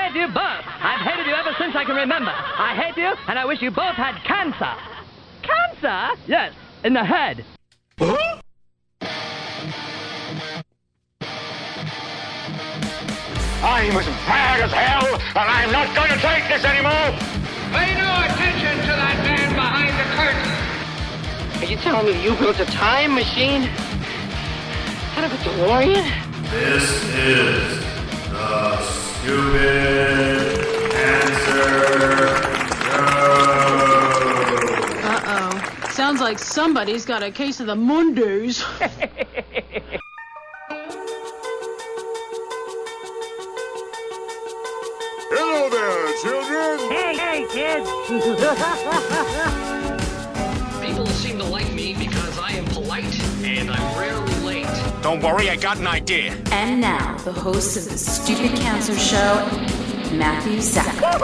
hate you both. I've hated you ever since I can remember. I hate you, and I wish you both had cancer. Cancer? Yes, in the head. I'm as mad as hell, and I'm not going to take this anymore! Pay no attention to that man behind the curtain! Are you telling me you built a time machine? Kind of a DeLorean? This is the Stupid Answer Show. Uh-oh. Sounds like somebody's got a case of the Mondays. Hello there, children! Hey, kids. People seem to like me because I am polite and I'm rarely late. Don't worry, I got an idea. And now, the host of the Stupid Cancer Show, Matthew Zach. Not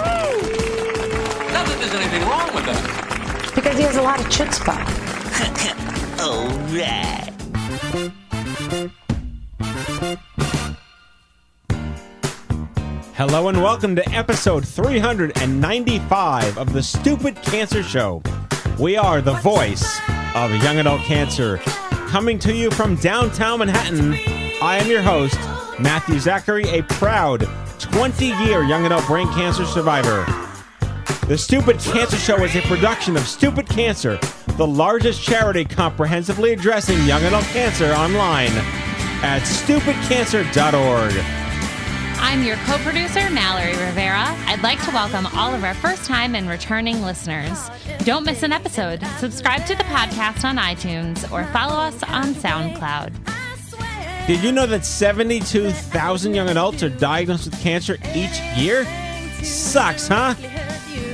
that there's anything wrong with that. Because he has a lot of chutzpah. All right. Hello and welcome to episode 395 of the Stupid Cancer Show. We are the voice of young adult cancer. Coming to you from downtown Manhattan, I am your host, Matthew Zachary, a proud 20-year young adult brain cancer survivor. The Stupid Cancer Show is a production of Stupid Cancer, the largest charity comprehensively addressing young adult cancer online at stupidcancer.org. I'm your co-producer, Mallory Rivera. I'd like to welcome all of our first-time and returning listeners. Don't miss an episode. Subscribe to the podcast on iTunes or follow us on SoundCloud. Did you know that 72,000 young adults are diagnosed with cancer each year? Sucks, huh?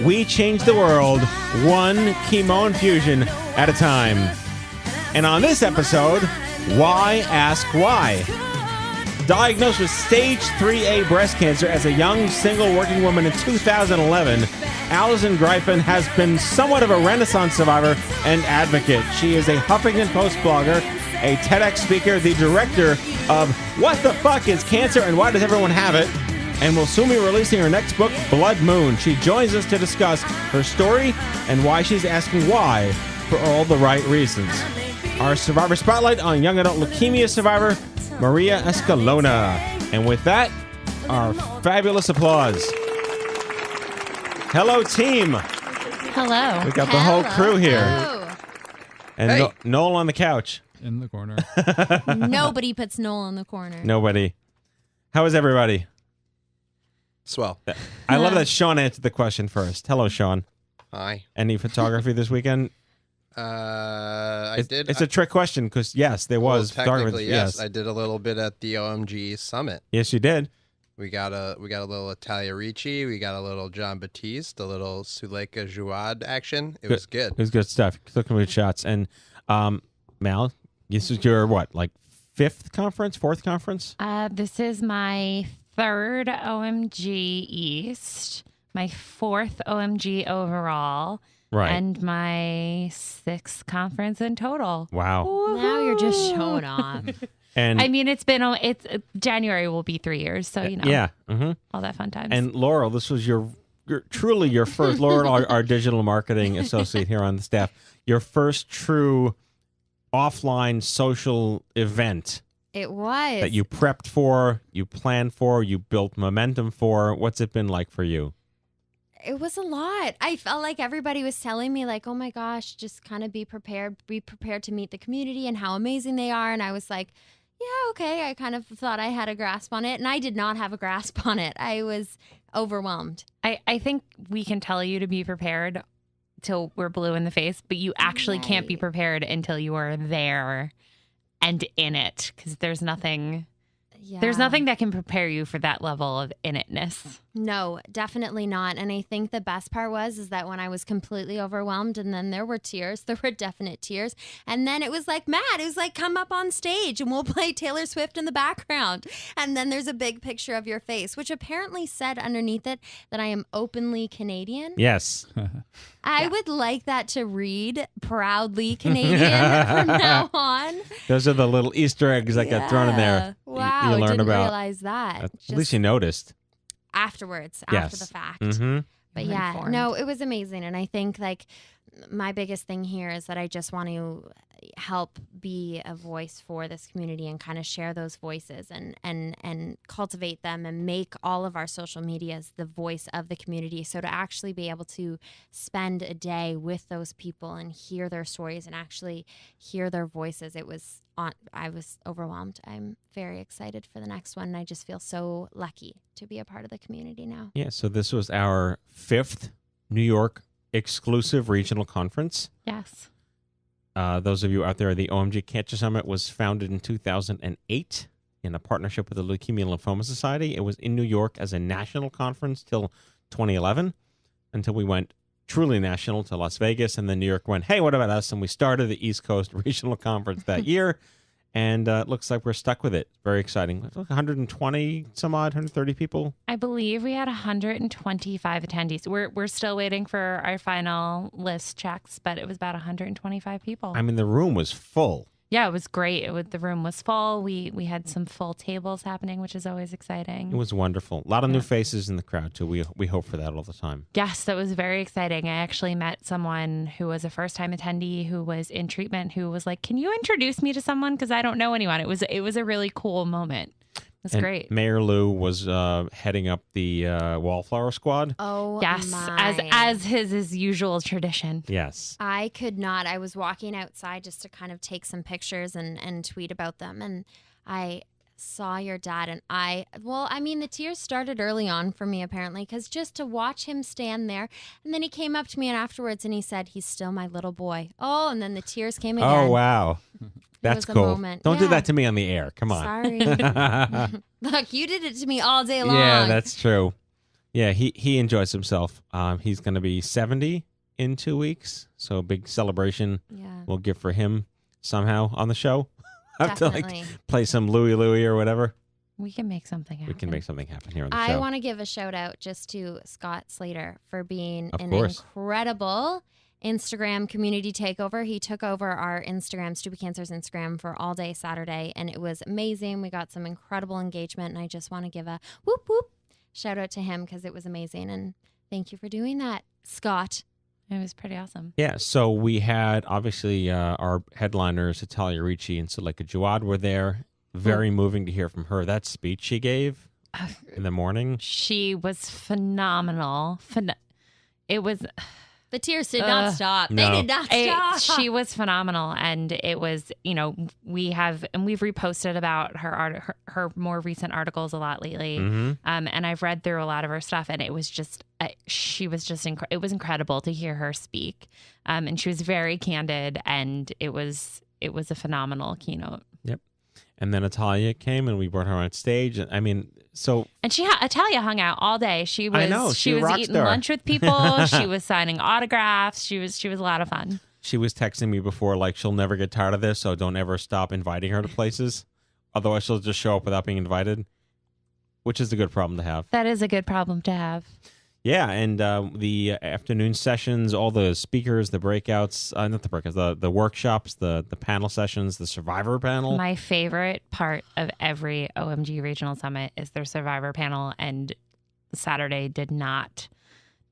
We change the world one chemo infusion at a time. And on this episode, Why Ask Why? Diagnosed with stage 3A breast cancer as a young single working woman in 2011, Allison Gryphon has been somewhat of a Renaissance survivor and advocate. She is a Huffington Post blogger, a TedX speaker, the director of What the Fuck is Cancer and Why Does Everyone Have It? And will soon be releasing her next book, Blood Moon. She joins us to discuss her story and why she's asking why for all the right reasons. Our Survivor Spotlight on young adult leukemia survivor Maria Escalona. And with that, our fabulous applause. Hello, team. Hello. We got the whole crew here. Hello. And Hey. Noel on the couch. In the corner. Nobody puts Noel in the corner. Nobody. How is everybody? Swell. I love that Sean answered the question first. Hello, Sean. Hi. Any photography this weekend? I did. It's a trick question because, yes, there was photography. Technically, yes. I did a little bit at the OMG Summit. Yes, you did. We got a little Italia Ricci. We got a little John Batiste, a little Suleika Jouad action. It was good. It was good stuff. Took some good shots. And Mal, this is your what, like fourth conference? This is my third OMG East, my fourth OMG overall. Right. And my sixth conference in total. Wow. Woo-hoo. Now you're just showing off. And I mean, it's January will be 3 years, so you know. Yeah. Mm-hmm. All that fun times. And Laurel, this was your truly your first. Laurel, our digital marketing associate here on the staff, your first true offline social event. It was. That you prepped for, you planned for, you built momentum for. What's it been like for you? It was a lot. I felt like everybody was telling me, like, oh my gosh, just kind of be prepared to meet the community and how amazing they are. And I was like, yeah, okay. I kind of thought I had a grasp on it, and I did not have a grasp on it. I was overwhelmed. I think we can tell you to be prepared till we're blue in the face, but you actually can't be prepared until you are there and in it, because there's nothing that can prepare you for that level of in itness. No, definitely not. And I think the best part is that when I was completely overwhelmed, and then there were definite tears. And then it was like, Matt, it was like, come up on stage and we'll play Taylor Swift in the background. And then there's a big picture of your face, which apparently said underneath it that I am openly Canadian. Yes. I would like that to read proudly Canadian from now on. Those are the little Easter eggs that got thrown in there. Wow, you learn didn't about. realize that. At least you noticed. afterwards, Yes. after the fact. Mm-hmm. But I'm yeah, informed. no, it was amazing. And I think like my biggest thing here is that I just want to help be a voice for this community and kind of share those voices and cultivate them and make all of our social medias the voice of the community. So to actually be able to spend a day with those people and hear their stories and actually hear their voices, I was overwhelmed. I'm very excited for the next one. And I just feel so lucky to be a part of the community now. Yeah, so this was our 5th New York exclusive regional conference. Yes. Those of you out there, the OMG Cancer Summit was founded in 2008 in a partnership with the Leukemia Lymphoma Society. It was in New York as a national conference till 2011, until we went truly national to Las Vegas, and then New York went, hey, what about us? And we started the East Coast Regional Conference that year, and it looks like we're stuck with it. Very exciting. 120 some odd, 130 people. I believe we had 125 attendees. We're still waiting for our final list checks, but it was about 125 people. I mean, the room was full. Yeah, it was great. The room was full. We had some full tables happening, which is always exciting. It was wonderful. A lot of new faces in the crowd, too. We hope for that all the time. Yes, that was very exciting. I actually met someone who was a first-time attendee who was in treatment who was like, can you introduce me to someone? Because I don't know anyone. It was a really cool moment. It was great. Mayor Lou was heading up the Wallflower Squad. Oh, yes, my. as his usual tradition. Yes. I could not. I was walking outside just to kind of take some pictures and tweet about them. And I saw your dad and the tears started early on for me, apparently, because just to watch him stand there. And then he came up to me and afterwards and he said, he's still my little boy. Oh, and then the tears came again. Oh, wow. That's was a cool. moment. Don't do Yeah. that to me on the air. Come on. Sorry. Look, you did it to me all day long. Yeah, that's true. Yeah, he enjoys himself. He's going to be 70 in 2 weeks, so a big celebration we'll give for him somehow on the show. Have to Definitely. play some Louie or whatever. We can make something happen. We can make something happen here on the I show. want to give a shout out just to Scott Slater for being Of an course. incredible Instagram community takeover. He took over our Instagram, Stupid Cancer's Instagram, for all day Saturday, and it was amazing. We got some incredible engagement, and I just want to give a whoop whoop shout out to him because it was amazing. And thank you for doing that, Scott. It was pretty awesome. Yeah, so we had, obviously, our headliners, Natalia Ricci and Suleika Jawad were there. Very moving to hear from her. That speech she gave in the morning. She was phenomenal. It was... The tears did not stop. No. They did not stop. She was phenomenal, and it was, we've reposted about her more recent articles a lot lately, and I've read through a lot of her stuff, and it was just it was incredible to hear her speak, and she was very candid, and it was a phenomenal keynote. Yep. And then Natalia came, and we brought her on stage. I mean, so... And Natalia hung out all day. She was, I know, she was rock eating star. lunch with people. She was signing autographs. She was a lot of fun. She was texting me before, like, she'll never get tired of this, so don't ever stop inviting her to places. Otherwise, she'll just show up without being invited, which is a good problem to have. That is a good problem to have. Yeah, and the afternoon sessions, all the speakers, the breakouts, not the breakouts, the workshops, the panel sessions, the Survivor panel. My favorite part of every OMG Regional Summit is their Survivor panel, and Saturday did not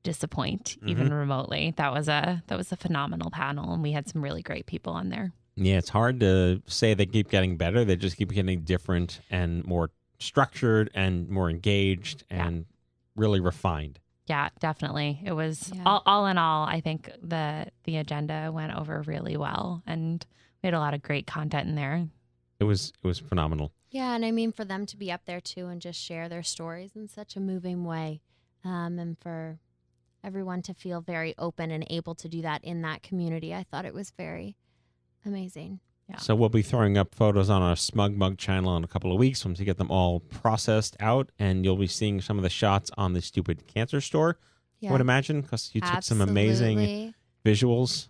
disappoint, even remotely. That was a phenomenal panel, and we had some really great people on there. Yeah, it's hard to say they keep getting better. They just keep getting different and more structured and more engaged and really refined. Yeah, definitely. It was all in all, I think the agenda went over really well, and we had a lot of great content in there. It was phenomenal. Yeah, and I mean, for them to be up there too and just share their stories in such a moving way, and for everyone to feel very open and able to do that in that community, I thought it was very amazing. Yeah. So we'll be throwing up photos on our Smug Mug channel in a couple of weeks once we get them all processed out, and you'll be seeing some of the shots on the Stupid Cancer store, I would imagine, because you took some amazing visuals.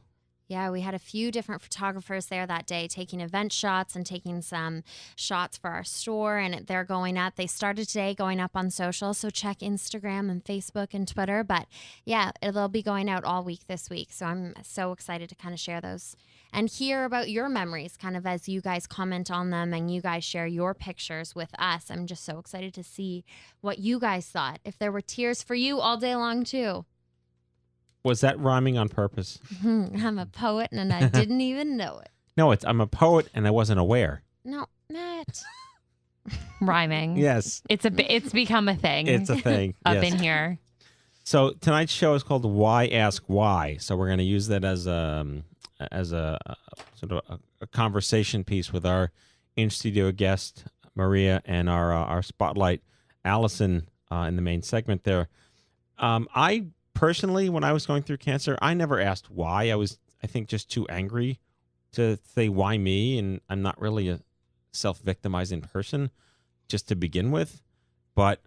Yeah, we had a few different photographers there that day taking event shots and taking some shots for our store, and they're going up. They started today going up on social, so check Instagram and Facebook and Twitter. But yeah, they'll be going out all week this week, so I'm so excited to kind of share those and hear about your memories kind of as you guys comment on them and you guys share your pictures with us. I'm just so excited to see what you guys thought. If there were tears for you all day long too. Was that rhyming on purpose? I'm a poet and I didn't even know it. No, I'm a poet and I wasn't aware. No, Matt. Rhyming. Yes. It's become a thing. It's a thing. Up yes. in here. So tonight's show is called Why Ask Why. So we're going to use that as a sort of a conversation piece with our in-studio guest, Maria, and our spotlight, Allison, in the main segment there. I personally, when I was going through cancer, I never asked why. I was, I think, just too angry to say why me, and I'm not really a self-victimizing person just to begin with. But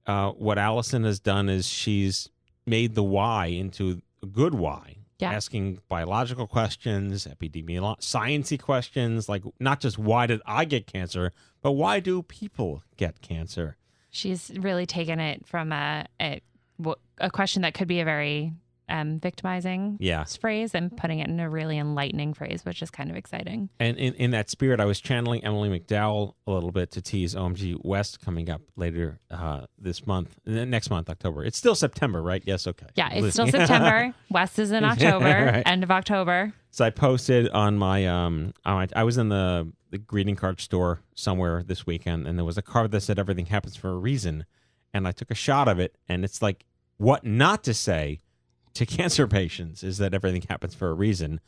what Allison has done is she's made the why into a good why. Yeah. Asking biological questions, epidemiological, sciencey questions, like not just why did I get cancer, but why do people get cancer? She's really taken it from a question that could be a very victimizing phrase and putting it in a really enlightening phrase, which is kind of exciting. And in that spirit, I was channeling Emily McDowell a little bit to tease OMG West coming up later this month, next month, October. It's still September, right? Yes, okay. Yeah, it's still September. West is in October, right. End of October. So I posted on my, I was in the greeting card store somewhere this weekend, and there was a card that said everything happens for a reason. And I took a shot of it, and it's like, what not to say to cancer patients is that everything happens for a reason.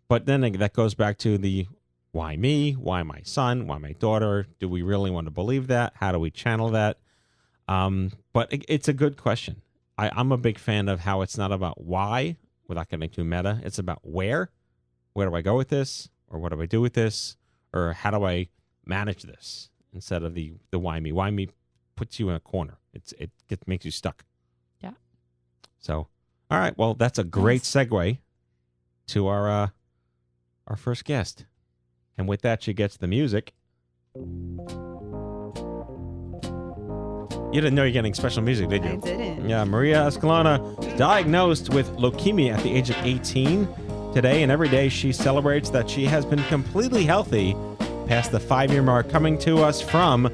But then that goes back to the why me, why my son, why my daughter? Do we really want to believe that? How do we channel that? But it's a good question. I'm a big fan of how it's not about why, without getting too meta. It's about where. Where do I go with this? Or what do I do with this? Or how do I manage this? Instead of the why me. Why me puts you in a corner. It makes you stuck. Yeah. So, all right. Well, that's a great segue to our first guest. And with that, she gets the music. You didn't know you're getting special music, did you? I didn't. Yeah, Maria Escalona, diagnosed with leukemia at the age of 18. Today and every day, she celebrates that she has been completely healthy past the 5-year mark. Coming to us from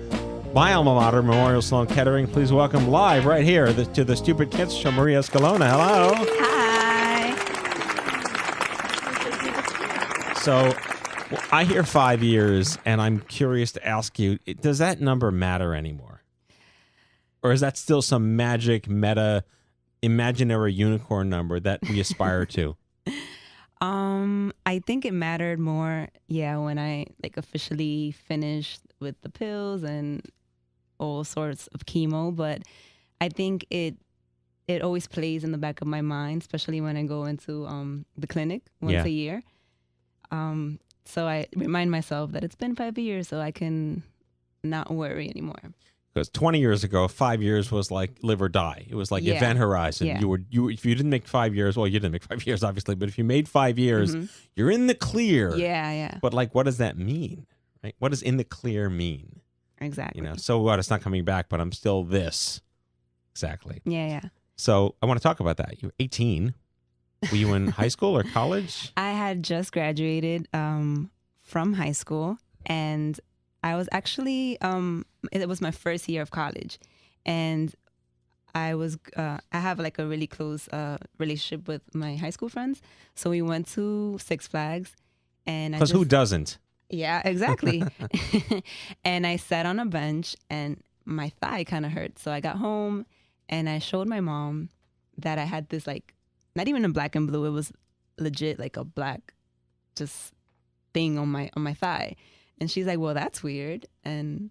my alma mater, Memorial Sloan Kettering. Please welcome live right here to the Stupid Cancer Show, Maria Escalona. Hello. Hi. So I hear 5 years, and I'm curious to ask you, does that number matter anymore? Or is that still some magic, meta, imaginary unicorn number that we aspire to? I think it mattered more, when I officially finished with the pills and all sorts of chemo. But I think it always plays in the back of my mind, especially when I go into the clinic once a year. So I remind myself that it's been 5 years, so I can not worry anymore. Because 20 years ago, 5 years was like live or die. It was like event horizon. Yeah. If you didn't make 5 years, well, you didn't make 5 years, obviously, but if you made 5 years, you're in the clear. Yeah. But what does that mean? Right? What does in the clear mean? Exactly. So what? It's not coming back, but I'm still this. Exactly. Yeah. So I want to talk about that. You're 18. Were you in high school or college? I had just graduated from high school, and I was actually, it was my first year of college, and I have a really close relationship with my high school friends. So we went to Six Flags, and because who doesn't? Yeah, exactly. And I sat on a bench, and my thigh kind of hurt. So I got home, and I showed my mom that I had this not even a black and blue. It was legit a black, just thing on my thigh. And she's like, well, that's weird. And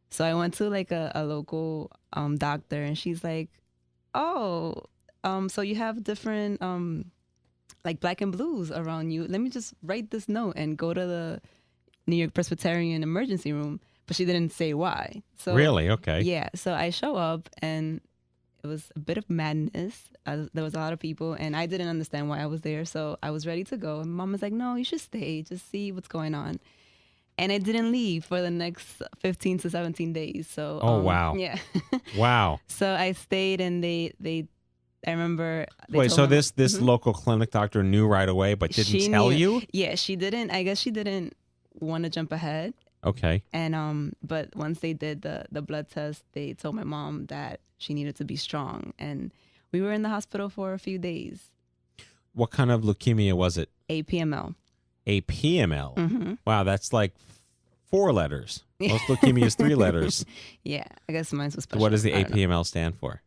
so I went to a local doctor, and she's like, oh, so you have different black and blues around you. Let me just write this note and go to the New York Presbyterian emergency room. But she didn't say why. So really? Okay. Yeah. So I show up, and It was a bit of madness. There was a lot of people, and I didn't understand why I was there. So I was ready to go. And Mom was like, no, you should stay. Just see what's going on. And I didn't leave for the next 15 to 17 days. So, wow. Yeah. Wow. So I stayed, and I remember. Wait, so this local clinic doctor knew right away, but didn't tell you? Yeah, she didn't. I guess she didn't want to jump ahead. Okay. And but once they did the blood test, they told my mom that she needed to be strong, and we were in the hospital for a few days. What kind of leukemia was it? APML. APML. Mm-hmm. Wow, that's like 4 letters. Most leukemia is 3 letters. Yeah, I guess mine was special. What does the I don't know. APML stand for?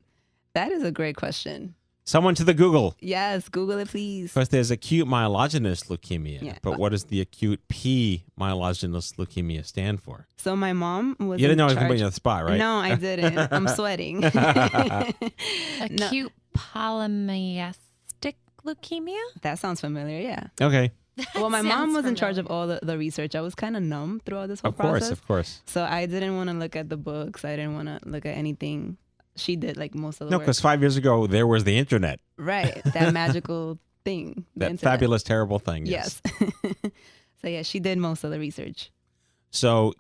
That is a great question. Someone to the Google. Yes, Google it, please. Because there's acute myelogenous leukemia. Yeah. But what does the acute P myelogenous leukemia stand for? So my mom was. You didn't know I was going going to put you on the spot, right? No, I didn't. I'm sweating. Acute polymyastic leukemia? That sounds familiar, yeah. Okay. Well, my mom was in charge of all the research. I was kind of numb throughout this whole process. Of course. So I didn't want to look at the books. I didn't want to look at anything. She did like most of the No, work. because 5 years ago, there was the internet. Right. That magical thing. the That internet. fabulous, terrible thing. Yes. So yeah, she did most of the research. So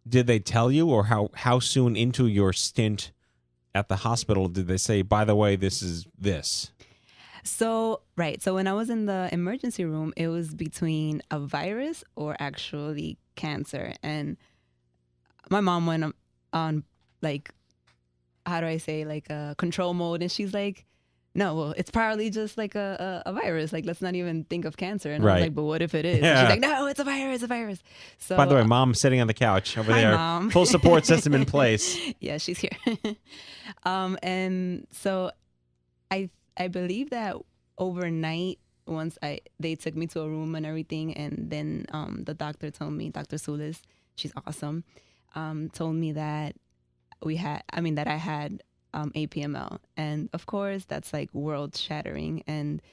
did they tell you, or how soon into your stint at the hospital did they say, by the way, this is this? So, right. So when I was in the emergency room, it was between a virus or actually cancer. And my mom went on like, how do I say, like a control mode. And she's like, no, well, it's probably just like a virus. Like, let's not even think of cancer. And I Right. was like, but what if it is? Yeah. And she's like, no, it's a virus. So, By the way, Mom's sitting on the couch over hi, there. Mom. Full support system in place. Yeah, she's here. And so I believe that overnight, once they took me to a room and everything, and then the doctor told me, Dr. Sulis, she's awesome, told me that I had APML. And of course, that's like world shattering. And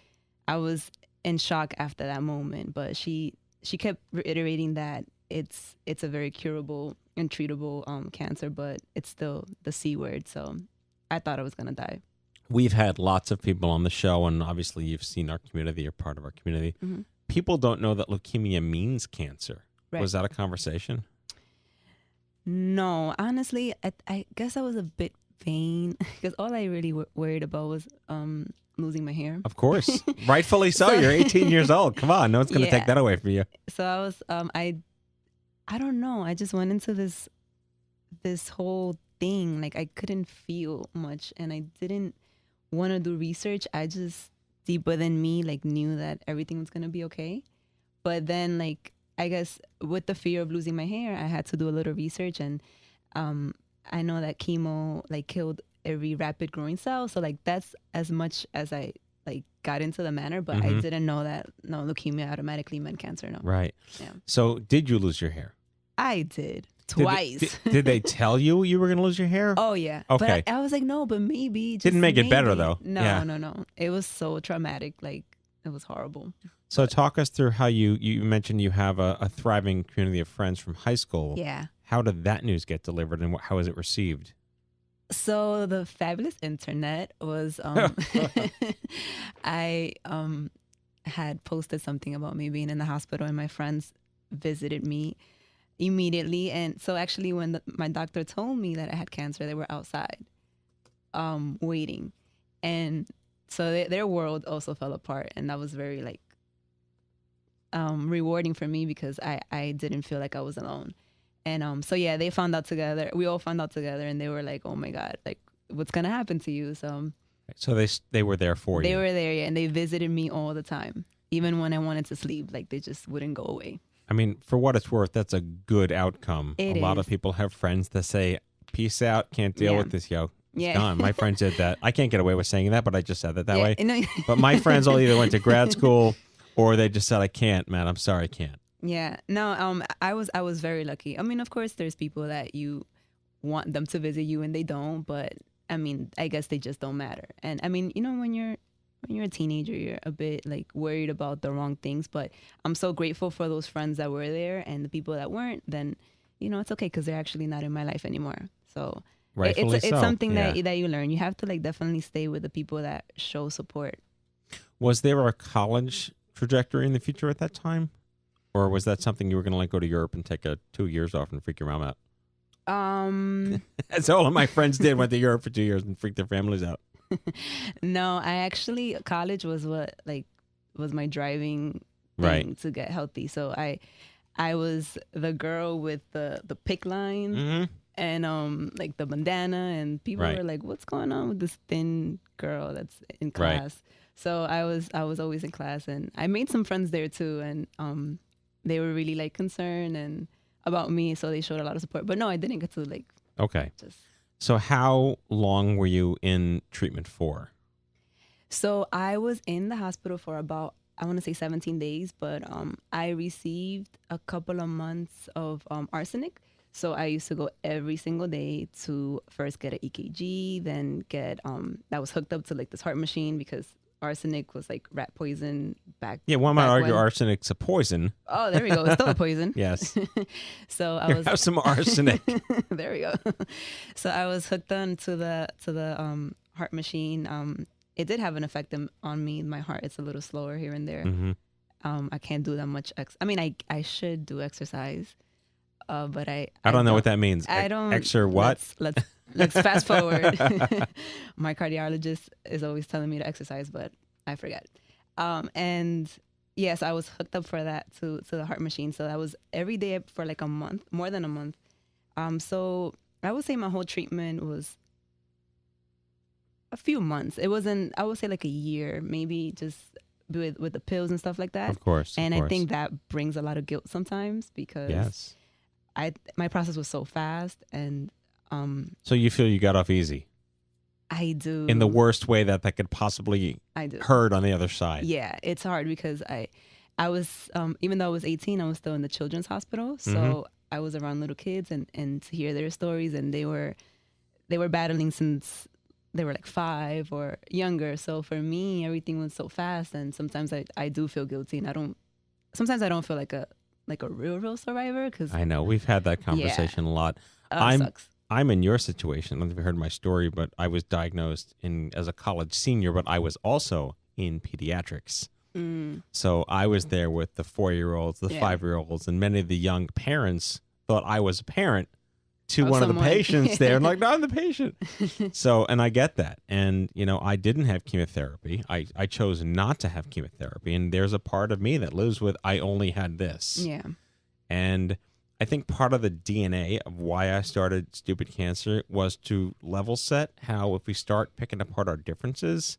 I was in shock after that moment. But she kept reiterating that it's a very curable and treatable cancer, but it's still the C word. So I thought I was going to die. We've had lots of people on the show, and obviously you've seen our community. You're part of our community. Mhm. People don't know that leukemia means cancer. Right. Was that a conversation? No, honestly, I guess I was a bit vain because all I really worried about was losing my hair. Of course. Rightfully so. You're 18 years old. Come on. No one's going to take that away from you. So I was, I don't know. I just went into this whole thing. Like I couldn't feel much, and I didn't want to do research. I just deep within me like knew that everything was going to be okay. But then like, I guess with the fear of losing my hair, I had to do a little research, and I know that chemo like killed every rapid growing cell. So like that's as much as I like got into the matter, but I didn't know that leukemia automatically meant cancer. No. Right. Yeah. So did you lose your hair? I did twice. Did they tell you were going to lose your hair? Oh yeah. Okay. But I was like, no, but maybe. Just Didn't make it better, maybe. though. No, Yeah. no. It was so traumatic. Like it was horrible. So talk us through how you mentioned you have a thriving community of friends from high school. Yeah. How did that news get delivered, and how was it received? So the fabulous internet was, I had posted something about me being in the hospital, and my friends visited me immediately. And so actually when my doctor told me that I had cancer, they were outside waiting. And so their world also fell apart. And that was very like rewarding for me because I didn't feel like I was alone. And so yeah, they found out together. We all found out together, and they were like, "Oh my God, like what's gonna happen to you?" So they were there for you. They were there, yeah, and they visited me all the time, even when I wanted to sleep. Like they just wouldn't go away. I mean, for what it's worth, that's a good outcome. It a lot is. of people have friends that say, "Peace out, can't deal Yeah. with this, yo." It's Yeah. gone. My friend did that. I can't get away with saying that, but I just said it that Yeah, way. no. But my friends all either went to grad school or they just said, "I can't, man. I'm sorry, I can't." Yeah, no, I was very lucky. I mean, of course, there's people that you want them to visit you and they don't, but I mean, I guess they just don't matter. And I mean, you know, when you're a teenager, you're a bit like worried about the wrong things. But I'm so grateful for those friends that were there, and the people that weren't. Then, you know, it's okay because they're actually not in my life anymore. So Rightfully it's so, something yeah. that you learn. You have to like definitely stay with the people that show support. Was there a college trajectory in the future at that time? Or was that something you were going to like go to Europe and take 2 years off and freak your mom out? As all of my friends did, went to Europe for 2 years and freaked their families out. No, I actually, college was was my driving thing to get healthy. So I was the girl with the PIC line and like the bandana, and people were like, "What's going on with this thin girl that's in class?" So I was always in class, and I made some friends there too, and they were really like concerned and about me, so they showed a lot of support. But no, I didn't get to like. Okay. So how long were you in treatment for? So I was in the hospital for about, I want to say 17 days, but I received a couple of months of arsenic. So I used to go every single day to first get an EKG, then get, that was hooked up to like this heart machine because arsenic was like rat poison back. Yeah, one might argue arsenic's a poison. Oh, there we go. It's still a poison. Yes. So I was have some arsenic. There we go. So I was hooked on to the heart machine. It did have an effect on me. My heart, it's a little slower here and there. I can't do that much. I mean, I should do exercise, but I don't know what that means. I don't. Extra what? Let's fast forward. My cardiologist is always telling me to exercise, but I forget. And yes, I was hooked up for that to the heart machine. So that was every day for like a month, more than a month. So I would say my whole treatment was a few months. It wasn't, I would say like a year, maybe just with the pills and stuff like that. Of course. And I think that brings a lot of guilt sometimes because my process was so fast, and so you feel you got off easy? I do. In the worst way that could possibly hurt on the other side. Yeah, it's hard because I was, even though I was 18, I was still in the children's hospital. So I was around little kids and to hear their stories, and they were battling since they were like 5 or younger. So for me, everything was so fast, and sometimes I do feel guilty, and sometimes I don't feel like a real survivor. Cause I know, we've had that conversation a lot. Sucks. I'm in your situation. I don't know if you heard my story, but I was diagnosed as a college senior, but I was also in pediatrics. So I was there with the 4-year-olds, the 5-year-olds, and many of the young parents thought I was a parent to one of the patients there. I'm like, no, I'm the patient. So, and I get that. And, I didn't have chemotherapy. I chose not to have chemotherapy. And there's a part of me that lives with, I only had this. Yeah. And I think part of the DNA of why I started Stupid Cancer was to level set how if we start picking apart our differences,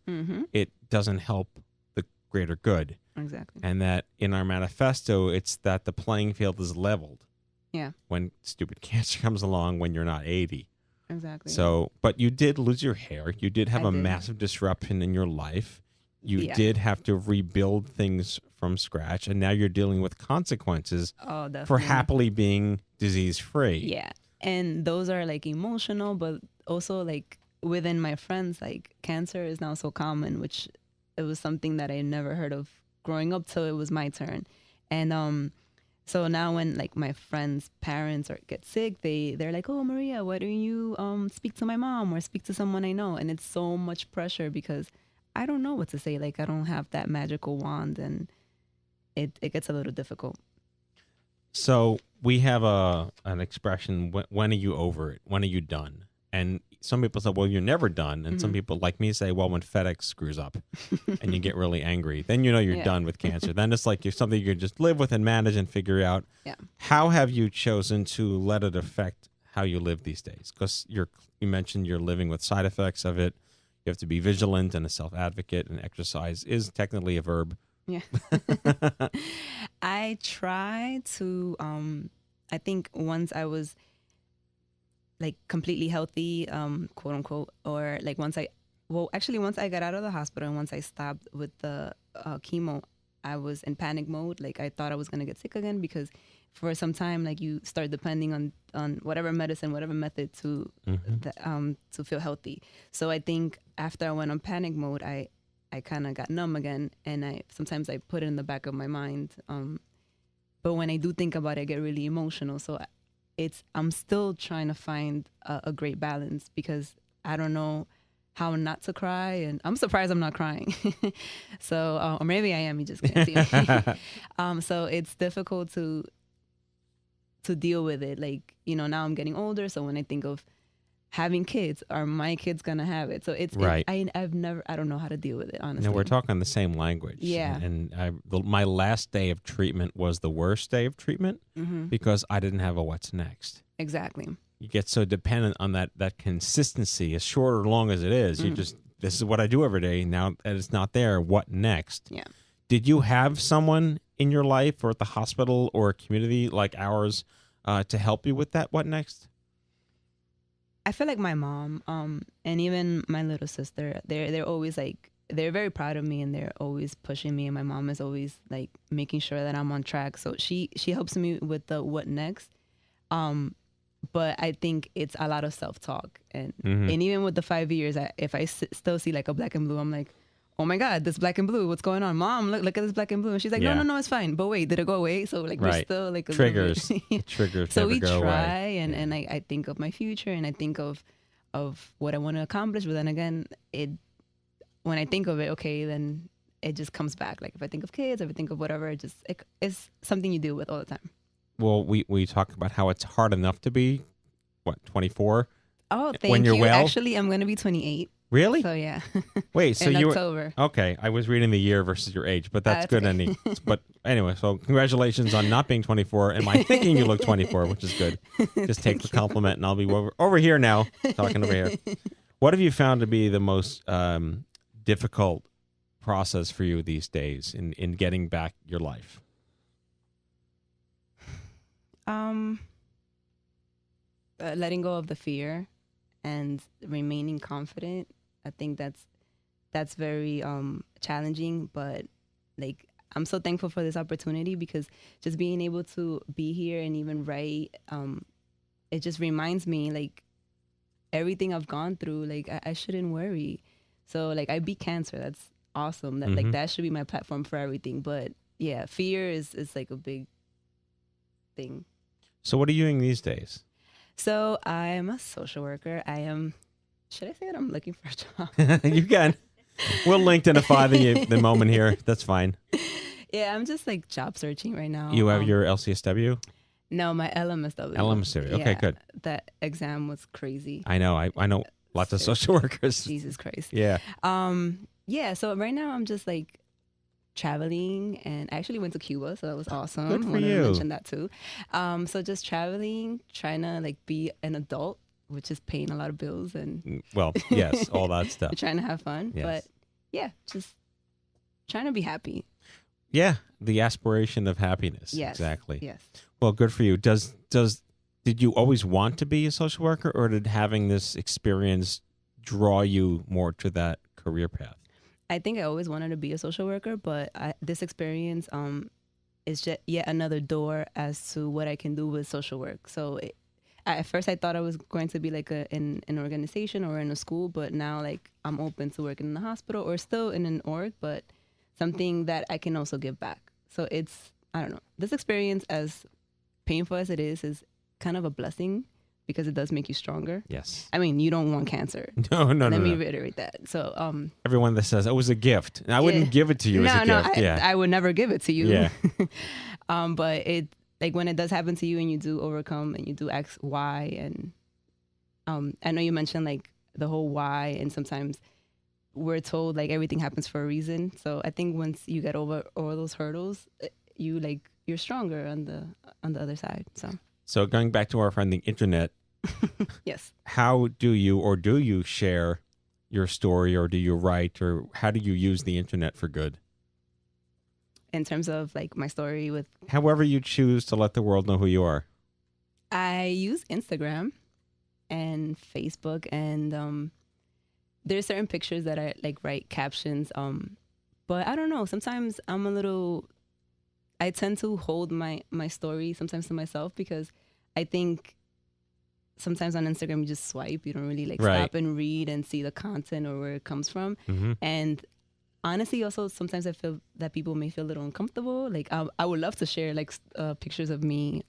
it doesn't help the greater good. Exactly. And that in our manifesto, it's that the playing field is leveled. Yeah. When Stupid Cancer comes along when you're not 80. Exactly. So, but you did lose your hair. You did have a massive disruption in your life. You did have to rebuild things from scratch, and now you're dealing with consequences for happily being disease-free. Yeah, and those are like emotional, but also like within my friends, like cancer is now so common, which it was something that I never heard of growing up till it was my turn. And so now when like my friends' parents get sick, they're like, "Oh, Maria, why don't you speak to my mom or speak to someone I know?" And it's so much pressure because I don't know what to say. Like, I don't have that magical wand, and it gets a little difficult. So we have an expression, when are you over it? When are you done? And some people say, well, you're never done. And some people like me say, well, when FedEx screws up and you get really angry, then you know you're done with cancer. Then it's like you're something you can just live with and manage and figure out. Yeah. How have you chosen to let it affect how you live these days? Because you mentioned you're living with side effects of it. You have to be vigilant and a self-advocate, and exercise is technically a verb. Yeah. I try to, I think once I was like completely healthy, quote unquote, or like once I got out of the hospital and once I stopped with the chemo, I was in panic mode. Like I thought I was going to get sick again because for some time, like you start depending on whatever medicine, whatever method to feel healthy. So I think after I went on panic mode, I kind of got numb again, and sometimes I put it in the back of my mind. But when I do think about it, I get really emotional. So I'm still trying to find a great balance because I don't know how not to cry, and I'm surprised I'm not crying. So, or maybe I am, you just can't see me. So it's difficult to deal with it. Like, now I'm getting older, so when I think of having kids, are my kids gonna have it? So it's right. I don't know how to deal with it, honestly. No, we're talking the same language. Yeah. And my last day of treatment was the worst day of treatment because I didn't have a what's next. Exactly. You get so dependent on that consistency, as short or long as it is. You just, this is what I do every day. Now that it's not there, what next? Yeah. Did you have someone in your life or at the hospital or a community like ours to help you with that what next? I feel like my mom, and even my little sister, they're always like, they're very proud of me and they're always pushing me. And my mom is always like making sure that I'm on track. So she helps me with the what next. But I think it's a lot of self-talk. And even with the 5 years, if I still see like a black and blue, I'm like, oh my God, this black and blue, what's going on? Mom, look at this black and blue. And she's like, no, it's fine. But wait, did it go away? So like, there's still like a triggers. Little bit. Triggers so never we go try away. and I think of my future and I think of what I want to accomplish. But then again, when I think of it, okay, then it just comes back. Like if I think of kids, if I think of whatever, it's something you deal with all the time. Well, we talk about how it's hard enough to be, 24? Oh, thank when you're you. well? Actually, I'm going to be 28. Really? So, yeah. Wait, so in you October. Okay, I was reading the year versus your age, but that's good. Okay. But anyway, so congratulations on not being 24 and my thinking you look 24, which is good. Just take the compliment and I'll be over here now, talking over here. What have you found to be the most difficult process for you these days in getting back your life? Letting go of the fear and remaining confident. I think that's very challenging, but like I'm so thankful for this opportunity because just being able to be here and even write, it just reminds me like everything I've gone through, like I shouldn't worry. So like I beat cancer. That's awesome. That like that should be my platform for everything. But yeah, fear is like a big thing. So what are you doing these days? So I'm a social worker. Should I say that I'm looking for a job? You can. We'll LinkedInify the moment here. That's fine. Yeah, I'm just like job searching right now. You have your LCSW? No, my LMSW. LMSW. Okay, good. That exam was crazy. I know. I know lots of social workers. Jesus Christ. Yeah. Yeah, so right now I'm just like traveling, and I actually went to Cuba, so that was awesome. Good for I wanted you. to mention that too. So just traveling, trying to like be an adult, which is paying a lot of bills and well, yes, all that stuff. Trying to have fun, Yes. but yeah, just trying to be happy. Yeah, the aspiration of happiness. Yes. Exactly. Yes. Well, good for you. Did you always want to be a social worker, or did having this experience draw you more to that career path? I think I always wanted to be a social worker, but this experience is just yet another door as to what I can do with social work. So at first I thought I was going to be like in an organization or in a school, but now like I'm open to working in the hospital or still in an org, but something that I can also give back. So it's, I don't know, this experience, as painful as it is kind of a blessing because it does make you stronger. Yes. I mean, you don't want cancer. No. Let me reiterate that. So everyone that says it was a gift, I wouldn't give it to you as a gift. I would never give it to you. Yeah. But it, like when it does happen to you and you do overcome and you do X, Y, and I know you mentioned like the whole why, and sometimes we're told like everything happens for a reason. So I think once you get over all those hurdles, you're stronger on the other side. So going back to our friend the internet. Yes. How do you share your story, or do you write, or how do you use the internet for good? In terms of like my story with... However you choose to let the world know who you are. I use Instagram and Facebook, and there's certain pictures that I like write captions. But I don't know, sometimes I tend to hold my story sometimes to myself, because I think sometimes on Instagram you just swipe, you don't really like stop and read and see the content or where it comes from. Mm-hmm. And honestly, also sometimes I feel that people may feel a little uncomfortable. Like I would love to share like pictures of me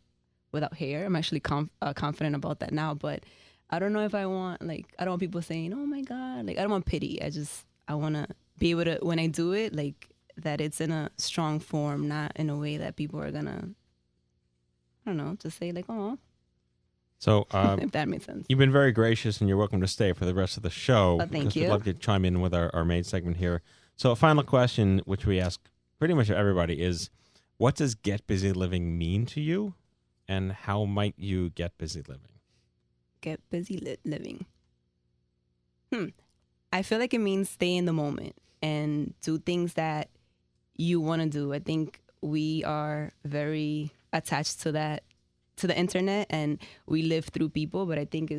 without hair. I'm actually confident about that now, but I don't know if I don't want people saying, oh my God, like I don't want pity. I want to be able to, when I do it, like that it's in a strong form, not in a way that people are going to, I don't know, just say like, oh. So, if that makes sense. You've been very gracious, and you're welcome to stay for the rest of the show. Oh, thank you. We'd love to chime in with our main segment here. So, a final question, which we ask pretty much everybody, is what does get busy living mean to you, and how might you get busy living? Get busy living. I feel like it means stay in the moment and do things that you want to do. I think we are very attached to the internet, and we live through people, but I think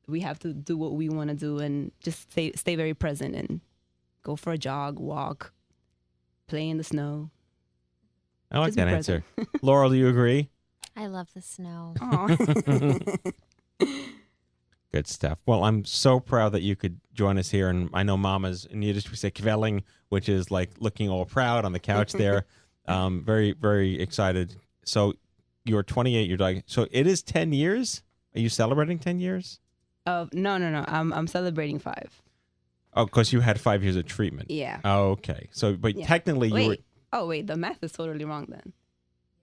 we have to do what we want to do and just stay very present and go for a jog, walk, play in the snow. I like that answer. Laurel, do you agree? I love the snow. Good stuff. Well, I'm so proud that you could join us here, and I know Mama's in Yiddish we say kvelling, which is like looking all proud on the couch there. Very, very excited. So you're 28. You're like, so it is 10 years. Are you celebrating 10 years? No. I'm celebrating 5. Oh, because you had 5 years of treatment. Yeah. Oh, okay. So, but technically, you were. Oh wait, the math is totally wrong then.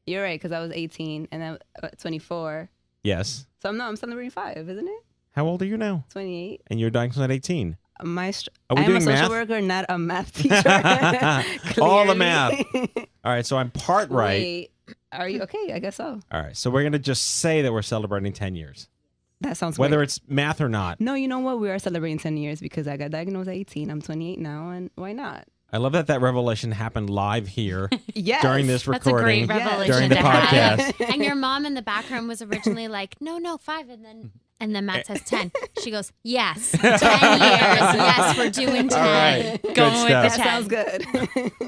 You're right, because I was 18 and then 24. Yes. So I'm celebrating 5, isn't it? How old are you now? 28. And you're diagnosed at 18. Are we doing I'm a social math? worker, not a math teacher. All the math. All right, so I'm part right. Wait, are you okay? I guess so. All right, so we're going to just say that we're celebrating 10 years. That sounds Whether weird. it's math or not. No, you know what? We are celebrating 10 years because I got diagnosed at 18. I'm 28 now, and why not? I love that revelation happened live here Yes. during this That's a recording. great revelation during the to have. podcast. And your mom in the back room was originally like, no, 5. And then Matt says 10. She goes, yes, 10 years. Yes, we're doing 10. All right. Good Going with stuff. the 10. That sounds good.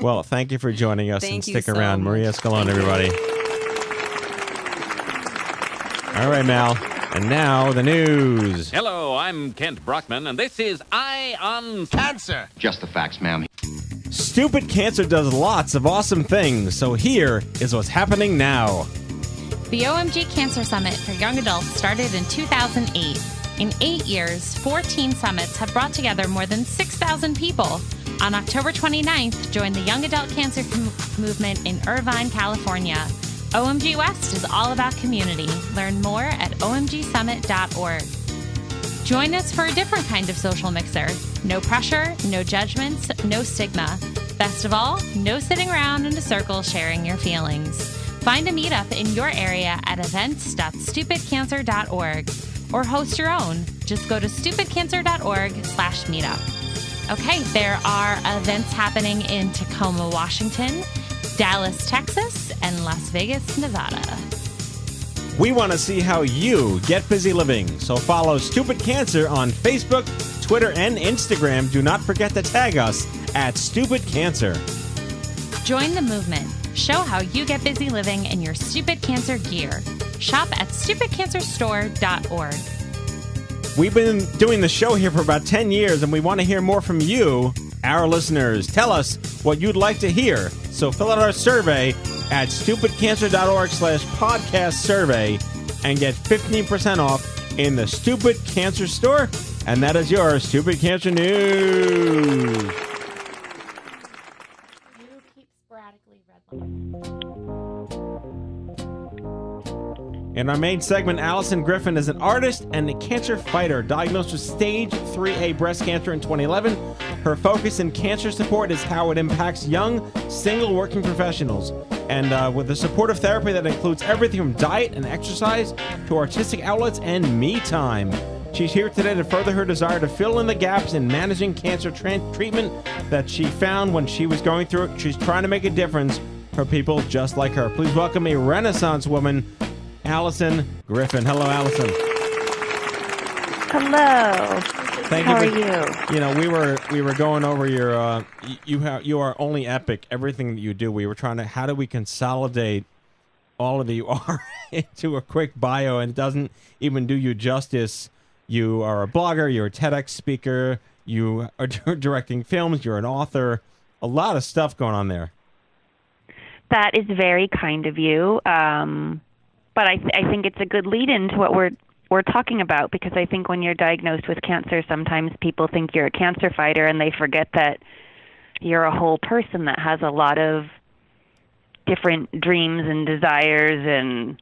Well, thank you for joining us, and Thank you stick so around. much. Maria Escalona, everybody. All right, Mal. And now the news. Hello, I'm Kent Brockman, and this is Eye on Cancer. Just the facts, ma'am. Stupid Cancer does lots of awesome things, so here is what's happening now. The OMG Cancer Summit for Young Adults started in 2008. In 8 years, 14 summits have brought together more than 6,000 people. On October 29th, join the Young Adult Cancer Movement in Irvine, California. OMG West is all about community. Learn more at omgsummit.org. Join us for a different kind of social mixer. No pressure, no judgments, no stigma. Best of all, no sitting around in a circle sharing your feelings. Find a meetup in your area at events.stupidcancer.org or host your own. Just go to stupidcancer.org/meetup. Okay, there are events happening in Tacoma, Washington, Dallas, Texas, and Las Vegas, Nevada. We want to see how you get busy living, so follow Stupid Cancer on Facebook, Twitter, and Instagram. Do not forget to tag us at Stupid Cancer. Join the movement. Show how you get busy living in your Stupid Cancer gear. Shop at stupidcancerstore.org. We've been doing the show here for about 10 years, and we want to hear more from you, our listeners. Tell us what you'd like to hear. So fill out our survey at stupidcancer.org/podcast survey and get 15% off in the Stupid Cancer store. And that is your Stupid Cancer News. In our main segment, Allison Gryphon is an artist and a cancer fighter diagnosed with stage 3A breast cancer in 2011. Her focus in cancer support is how it impacts young, single working professionals. And with the supportive therapy that includes everything from diet and exercise to artistic outlets and me time. She's here today to further her desire to fill in the gaps in managing cancer treatment that she found when she was going through it. She's trying to make a difference for people just like her. Please welcome a Renaissance woman, Allison Gryphon. Hello, Allison. Hello. Thank How you. are you? You know, we were going over your you are only epic. Everything that you do. We were trying to, how do we consolidate all of you are into a quick bio, and doesn't even do you justice. You are a blogger. You're a TEDx speaker. You are directing films. You're an author. A lot of stuff going on there. That is very kind of you. But I think it's a good lead into what we're talking about, because I think when you're diagnosed with cancer, sometimes people think you're a cancer fighter and they forget that you're a whole person that has a lot of different dreams and desires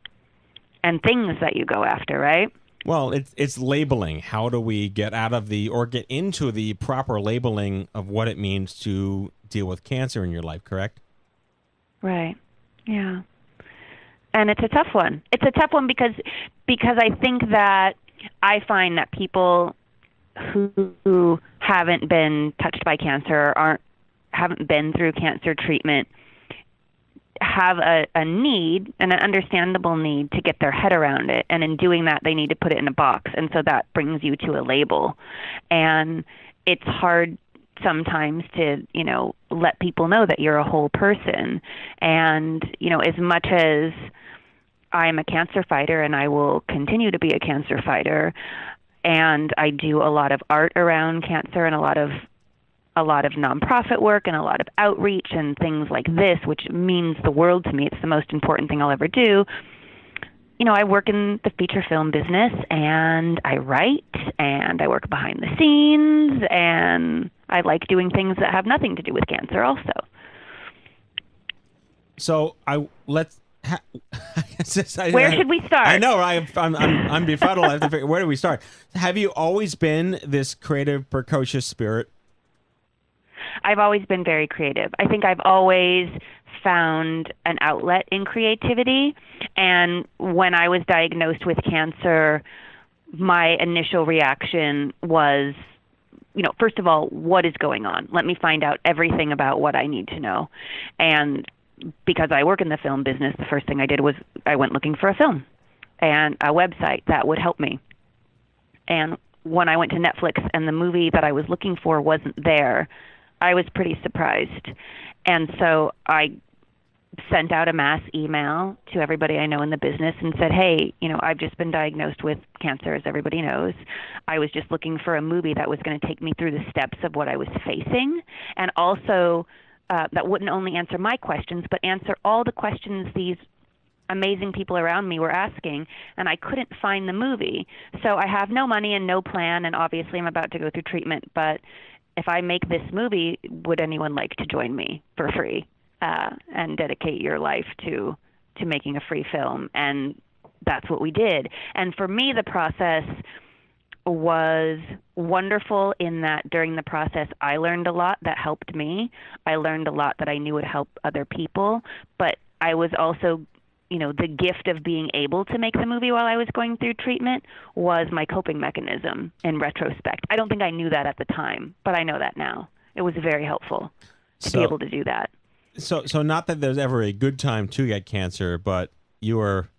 and things that you go after, right? Well, it's labeling. How do we get out of get into the proper labeling of what it means to deal with cancer in your life, correct? Right. Yeah. And it's a tough one. It's a tough one because I think that I find that people who haven't been touched by cancer or haven't been through cancer treatment have a need, and an understandable need, to get their head around it. And in doing that, they need to put it in a box. And so that brings you to a label. And it's hard sometimes to, let people know that you're a whole person. And, as much as I'm a cancer fighter and I will continue to be a cancer fighter, and I do a lot of art around cancer and a lot of nonprofit work and a lot of outreach and things like this, which means the world to me. It's the most important thing I'll ever do. I work in the feature film business, and I write, and I work behind the scenes, and I like doing things that have nothing to do with cancer also. So where should we start? I know, I'm befuddled. I have to figure, where do we start? Have you always been this creative, precocious spirit? I've always been very creative. I think I've always found an outlet in creativity. And when I was diagnosed with cancer, my initial reaction was, first of all, what is going on? Let me find out everything about what I need to know. And because I work in the film business, the first thing I did was I went looking for a film and a website that would help me. And when I went to Netflix and the movie that I was looking for wasn't there, I was pretty surprised. And so I sent out a mass email to everybody I know in the business and said, hey, I've just been diagnosed with cancer, as everybody knows. I was just looking for a movie that was going to take me through the steps of what I was facing, and also that wouldn't only answer my questions, but answer all the questions these amazing people around me were asking, and I couldn't find the movie. So I have no money and no plan, and obviously I'm about to go through treatment, but if I make this movie, would anyone like to join me for free and dedicate your life to making a free film? And that's what we did. And for me, the process was wonderful in that during the process, I learned a lot that helped me. I learned a lot that I knew would help other people. But I was also, the gift of being able to make the movie while I was going through treatment was my coping mechanism in retrospect. I don't think I knew that at the time, but I know that now. It was very helpful to be able to do that. So not that there's ever a good time to get cancer, but you were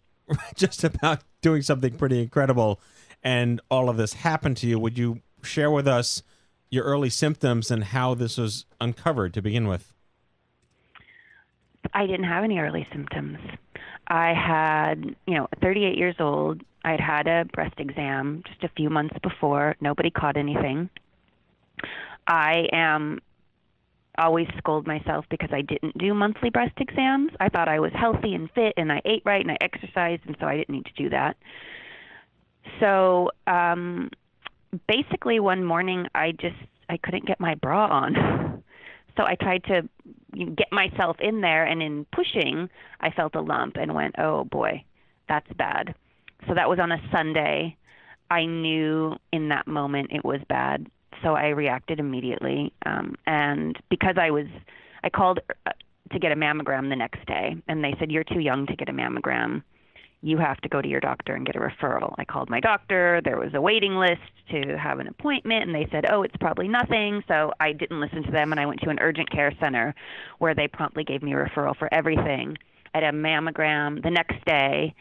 just about doing something pretty incredible, and all of this happened to you. Would you share with us your early symptoms and how this was uncovered to begin with? I didn't have any early symptoms. I had, 38 years old. I'd had a breast exam just a few months before. Nobody caught anything. I always scold myself because I didn't do monthly breast exams. I thought I was healthy and fit, and I ate right, and I exercised, and so I didn't need to do that. So basically one morning I couldn't get my bra on. So I tried to get myself in there, and in pushing, I felt a lump and went, oh boy, that's bad. So that was on a Sunday. I knew in that moment it was bad, so I reacted immediately. And because I called to get a mammogram the next day, and they said, you're too young to get a mammogram. You have to go to your doctor and get a referral. I called my doctor. There was a waiting list to have an appointment, and they said, oh, it's probably nothing. So I didn't listen to them, and I went to an urgent care center where they promptly gave me a referral for everything. I had a mammogram the next day.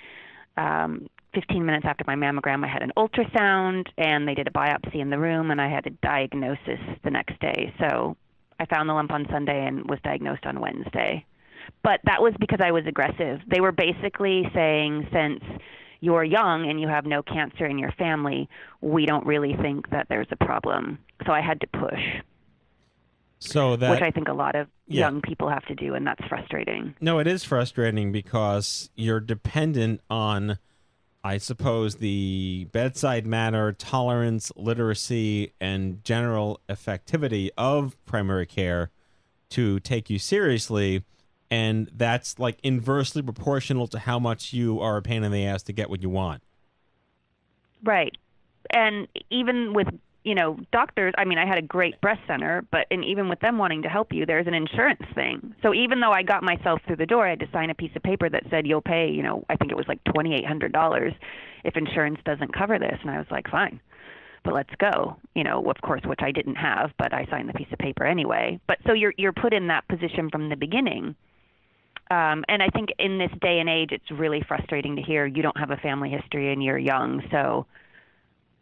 15 minutes after my mammogram, I had an ultrasound, and they did a biopsy in the room, and I had a diagnosis the next day. So I found the lump on Sunday and was diagnosed on Wednesday. But that was because I was aggressive. They were basically saying, since you're young and you have no cancer in your family, we don't really think that there's a problem. So I had to push. So that, which I think a lot of yeah. young people have to do, and that's frustrating. No, it is frustrating because you're dependent on, I suppose, the bedside manner, tolerance, literacy, and general effectivity of primary care to take you seriously. And that's like inversely proportional to how much you are a pain in the ass to get what you want. Right. And even with, doctors, I mean, I had a great breast center, and even with them wanting to help you, there's an insurance thing. So even though I got myself through the door, I had to sign a piece of paper that said you'll pay, I think it was like $2,800 if insurance doesn't cover this. And I was like, fine, but let's go, of course, which I didn't have, but I signed the piece of paper anyway. But so you're put in that position from the beginning. And I think in this day and age, it's really frustrating to hear you don't have a family history and you're young, so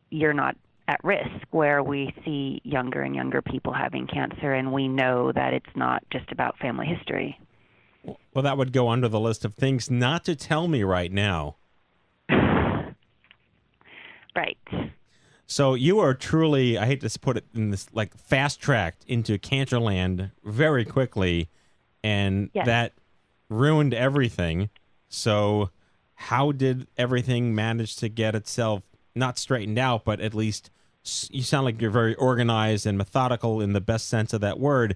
you're not at risk, where we see younger and younger people having cancer, and we know that it's not just about family history. Well, that would go under the list of things not to tell me right now. Right. So you are truly, I hate to put it in this, like fast-tracked into cancer land very quickly, and yes. That ruined everything. So how did everything manage to get itself not straightened out, but at least you sound like you're very organized and methodical in the best sense of that word.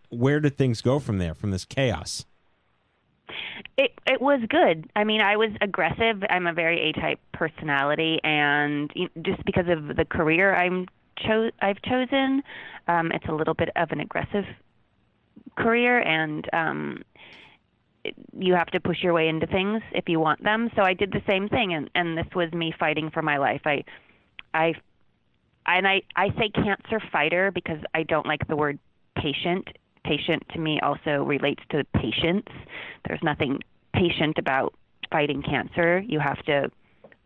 Where did things go from there, from this chaos? It was good. I mean, I was aggressive. I'm a very A-type personality, and just because of the career I've chosen, it's a little bit of an aggressive career, and you have to push your way into things if you want them. So I did the same thing, and this was me fighting for my life. I say cancer fighter because I don't like the word patient. Patient to me also relates to patience. There's nothing patient about fighting cancer. You have to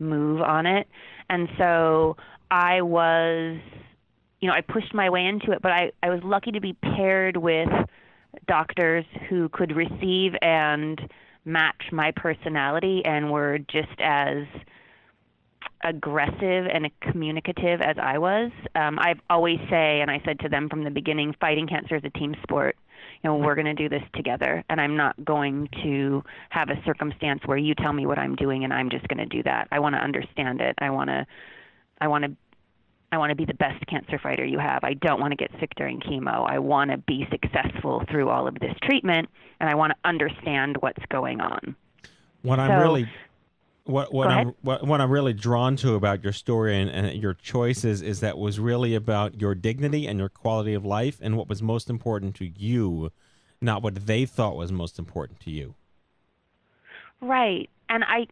move on it. And so I was, I pushed my way into it, but I was lucky to be paired with doctors who could receive and match my personality and were just as aggressive and communicative as I was. I always say, and I said to them from the beginning, fighting cancer is a team sport. We're going to do this together, and I'm not going to have a circumstance where you tell me what I'm doing and I'm just going to do that. I want to understand it. I want to be the best cancer fighter you have. I don't want to get sick during chemo. I want to be successful through all of this treatment, and I want to understand what's going on. What I'm really drawn to about your story and your choices is that was really about your dignity and your quality of life and what was most important to you, not what they thought was most important to you. Right. And I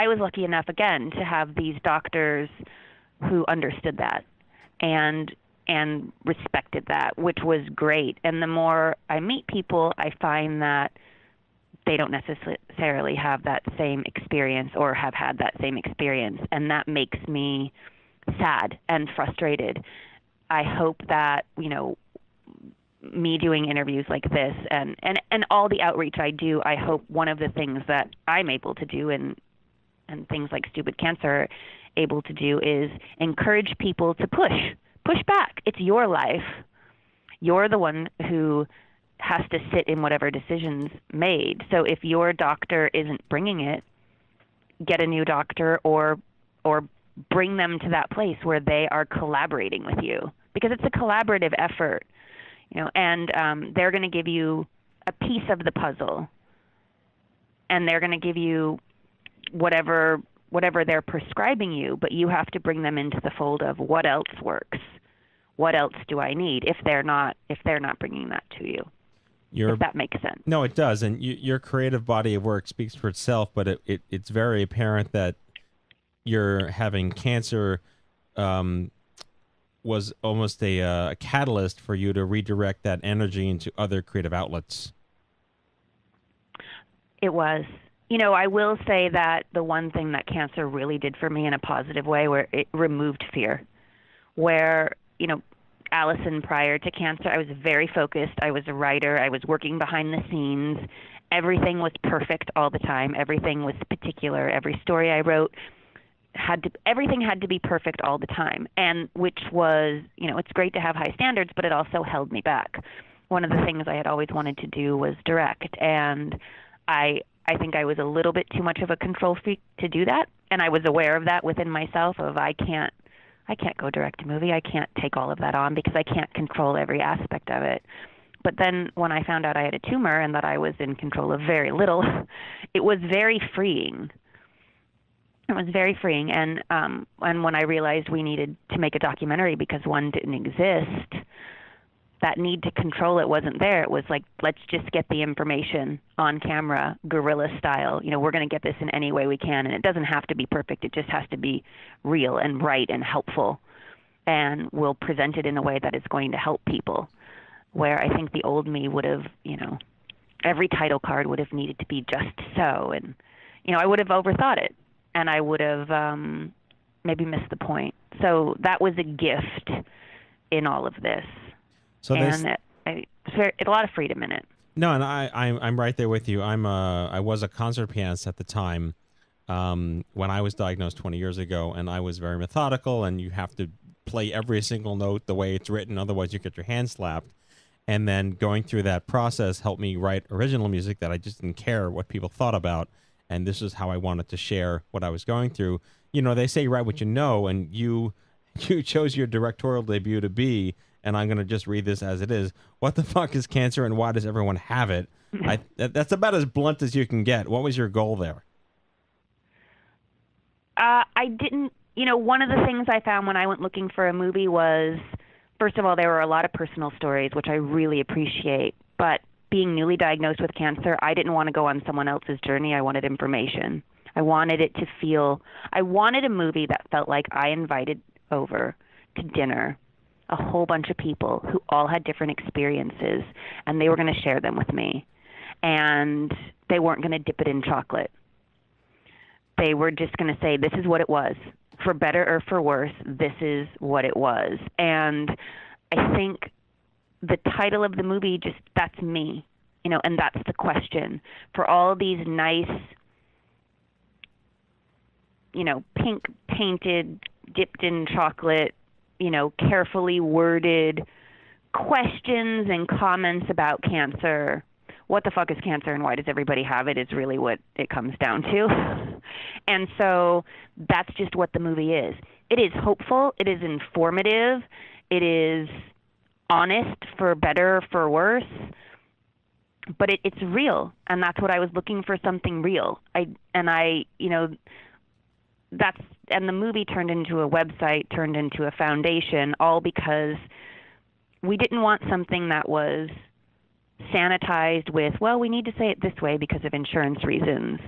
was lucky enough, again, to have these doctors who understood that and respected that, which was great. And the more I meet people, I find that they don't necessarily have that same experience or have had that same experience, and that makes me sad and frustrated. I hope that, me doing interviews like this and all the outreach I do, I hope one of the things that I'm able to do and things like Stupid Cancer are able to do is encourage people to push back. It's your life. You're the one who has to sit in whatever decisions made. So if your doctor isn't bringing it, get a new doctor or bring them to that place where they are collaborating with you, because it's a collaborative effort, and they're going to give you a piece of the puzzle, and they're going to give you whatever they're prescribing you, but you have to bring them into the fold of what else works. What else do I need if they're not bringing that to you? If that makes sense. No, it does. And your creative body of work speaks for itself, but it's very apparent that you're having cancer was almost a catalyst for you to redirect that energy into other creative outlets. It was. I will say that the one thing that cancer really did for me in a positive way, where it removed fear, where, Allison, prior to cancer, I was very focused. I was a writer. I was working behind the scenes. Everything was perfect all the time. Everything was particular. Every story I wrote everything had to be perfect all the time, and which was, it's great to have high standards, but it also held me back. One of the things I had always wanted to do was direct, and I think I was a little bit too much of a control freak to do that, and I was aware of that within myself. I can't go direct a movie. I can't take all of that on because I can't control every aspect of it. But then when I found out I had a tumor and that I was in control of very little, it was very freeing. It was very freeing, and when I realized we needed to make a documentary because one didn't exist, that need to control it wasn't there. It was like, let's just get the information on camera, guerrilla style. We're going to get this in any way we can, and it doesn't have to be perfect. It just has to be real and right and helpful, and we'll present it in a way that is going to help people. Where I think the old me would have, every title card would have needed to be just so, and I would have overthought it, and I would have maybe missed the point. So that was a gift in all of this. So and it's a lot of freedom in it. No, and I'm right there with you. I was a concert pianist at the time when I was diagnosed 20 years ago, and I was very methodical, and you have to play every single note the way it's written, otherwise you get your hand slapped. And then going through that process helped me write original music that I just didn't care what people thought about, and this is how I wanted to share what I was going through. They say write what you know, and you chose your directorial debut to be, and I'm going to just read this as it is. What the fuck is cancer, and why does everyone have it? That's about as blunt as you can get. What was your goal there? I didn't, one of the things I found when I went looking for a movie was, first of all, there were a lot of personal stories, which I really appreciate. But being newly diagnosed with cancer, I didn't want to go on someone else's journey. I wanted information. I wanted a movie that felt like I invited over to dinner a whole bunch of people who all had different experiences, and they were going to share them with me. And they weren't going to dip it in chocolate. They were just going to say, this is what it was. For better or for worse, this is what it was. And I think the title of the movie, that's me, and that's the question. For all these nice, pink painted, dipped in chocolate, carefully worded questions and comments about cancer. What the fuck is cancer and why does everybody have it is really what it comes down to. And so that's just what the movie is. It is hopeful. It is informative. It is honest, for better or for worse. But it's real, and that's what I was looking for, something real. And the movie turned into a website, turned into a foundation, all because we didn't want something that was sanitized with, well, we need to say it this way because of insurance reasons,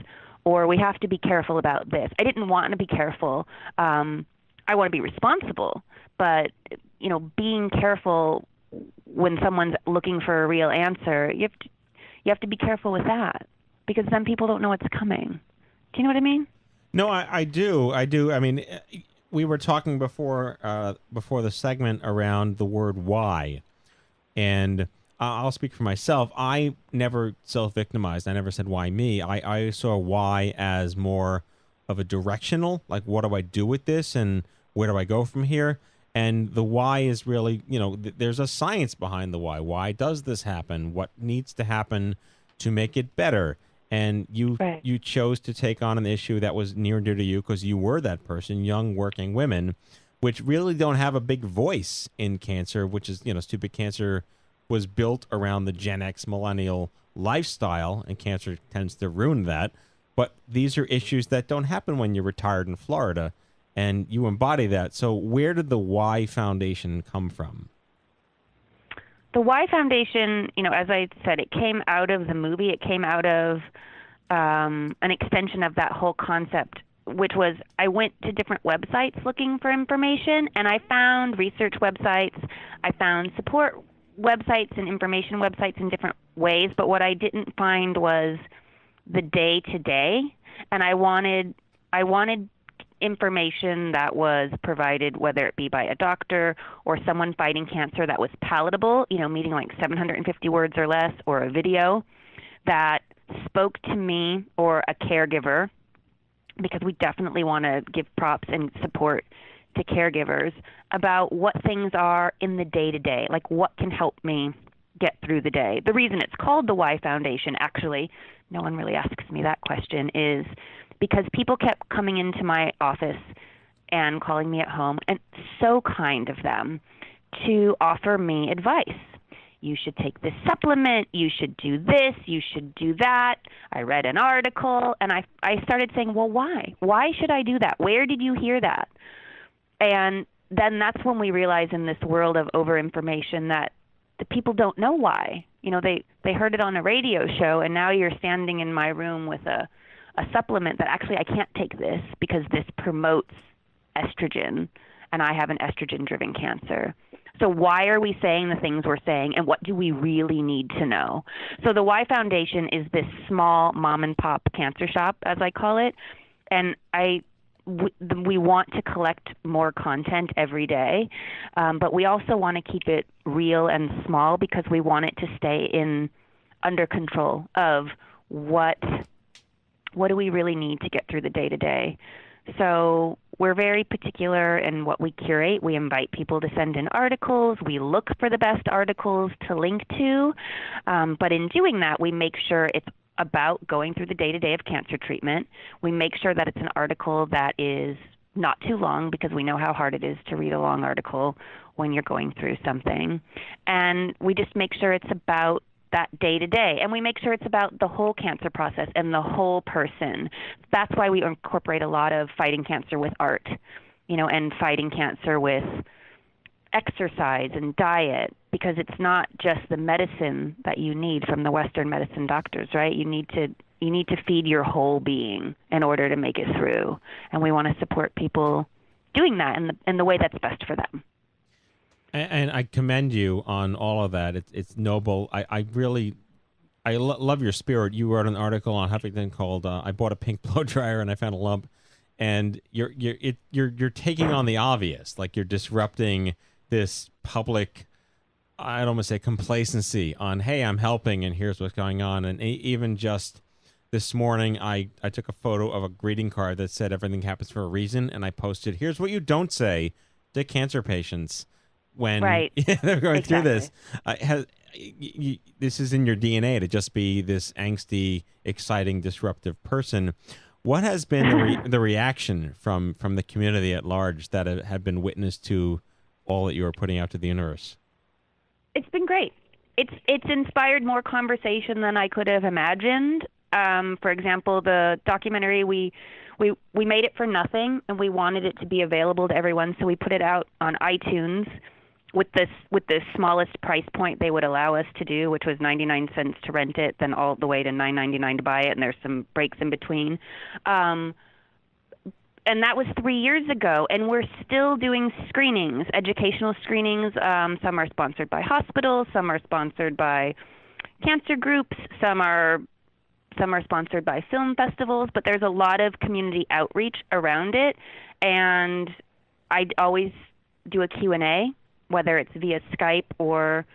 or we have to be careful about this. I didn't want to be careful. I want to be responsible, but being careful when someone's looking for a real answer, you have to be careful with that, because then people don't know what's coming. Do you know what I mean? No, I do. I mean, we were talking before the segment around the word why, and I'll speak for myself. I never self-victimized. I never said, why me? I saw why as more of a directional, like, what do I do with this and where do I go from here? And the why is really, there's a science behind the why. Why does this happen? What needs to happen to make it better? And you chose to take on an issue that was near and dear to you because you were that person, young working women, which really don't have a big voice in cancer, which is, Stupid Cancer was built around the Gen X millennial lifestyle, and cancer tends to ruin that. But these are issues that don't happen when you're retired in Florida, and you embody that. So where did the Why Foundation come from? The Why Foundation, as I said, it came out of the movie. It came out of an extension of that whole concept, which was I went to different websites looking for information, and I found research websites. I found support websites and information websites in different ways, but what I didn't find was the day-to-day, and I wanted information that was provided, whether it be by a doctor or someone fighting cancer, that was palatable, meaning like 750 words or less, or a video that spoke to me or a caregiver because we definitely want to give props and support to caregivers about what things are in the day-to-day, like what can help me get through the day. The reason it's called the Why Foundation, actually, no one really asks me that question, is because people kept coming into my office and calling me at home, and so kind of them to offer me advice. You should take this supplement, you should do this, you should do that. I read an article, and I started saying, well, why? Why should I do that? Where did you hear that? And then that's when we realize in this world of overinformation that the people don't know why. You know, they heard it on a radio show, and now you're standing in my room with a supplement that actually I can't take this because this promotes estrogen, and I have an estrogen-driven cancer. So why are we saying the things we're saying, and what do we really need to know? So the Y Foundation is this small mom-and-pop cancer shop, as I call it, and we want to collect more content every day, but we also want to keep it real and small because we want it to stay under control of what do we really need to get through the day-to-day. So we're very particular in what we curate. We invite people to send in articles. We look for the best articles to link to. But in doing that, we make sure it's about going through the day-to-day of cancer treatment. We make sure that it's an article that is not too long because we know how hard it is to read a long article when you're going through something. And we just make sure it's about that day-to-day. And we make sure it's about the whole cancer process and the whole person. That's why we incorporate a lot of fighting cancer with art, and fighting cancer with exercise and diet, because it's not just the medicine that you need from the Western medicine doctors, right? You need to feed your whole being in order to make it through. And we want to support people doing that in the way that's best for them. And I commend you on all of that. It's noble. I really love your spirit. You wrote an article on Huffington called "I Bought a Pink Blow Dryer and I Found a Lump," and you're taking on the obvious, like you're disrupting this public, I'd almost say complacency on, hey, I'm helping and here's what's going on. And even just this morning, I took a photo of a greeting card that said everything happens for a reason, and I posted, here's what you don't say to cancer patients when they're going through this. This is in your DNA to just be this angsty, exciting, disruptive person. What has been the reaction from the community at large that have been witness to all that you are putting out to the universe? It's been great. It's inspired more conversation than I could have imagined. For example, the documentary, we made it for nothing, and we wanted it to be available to everyone, so we put it out on iTunes with the smallest price point they would allow us to do, which was 99 cents to rent it, then all the way to $9.99 to buy it, and there's some breaks in between. And that was 3 years ago, and we're still doing screenings, educational screenings. Some are sponsored by hospitals, some are sponsored by cancer groups, some are sponsored by film festivals, but there's a lot of community outreach around it. And I always do a Q&A, whether it's via Skype or